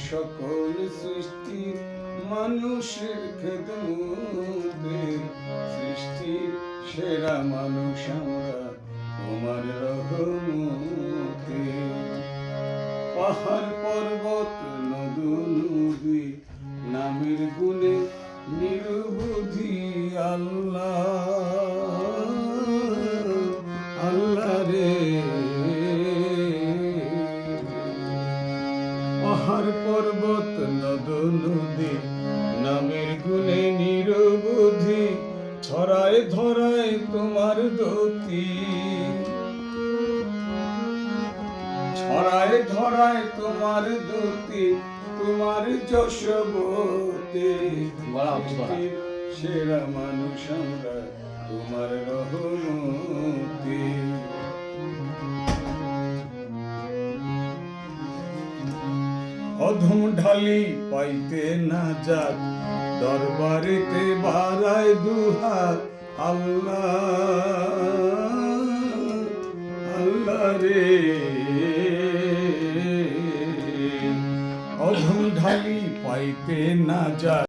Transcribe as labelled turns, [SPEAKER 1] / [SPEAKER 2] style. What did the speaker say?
[SPEAKER 1] সকল সৃষ্টি মানুষের খেদমতে, সৃষ্টির সেরা মানুষ আমরা তোমার রহমতে। পাহাড় পর্বত নদী নদী নামের গুণে নিরবধি আল্লাহ, আল্লাহ রে। পাহাড় পর্বত নদী নামের গুণে নিরবধি, ছড়ায় ধরায় তোমার দতি, ছড়ায় ধরায় তোমার দতি, তোমার যশবতে। সেরা মানুষ আমরা তোমার রহমতে। অধম ঢালি পাইতে না যাক, দরবারেতে বাড়ায় দুহাত আল্লাহ, আল্লাহ রে। অধম ঢালি পাইতে না যাক,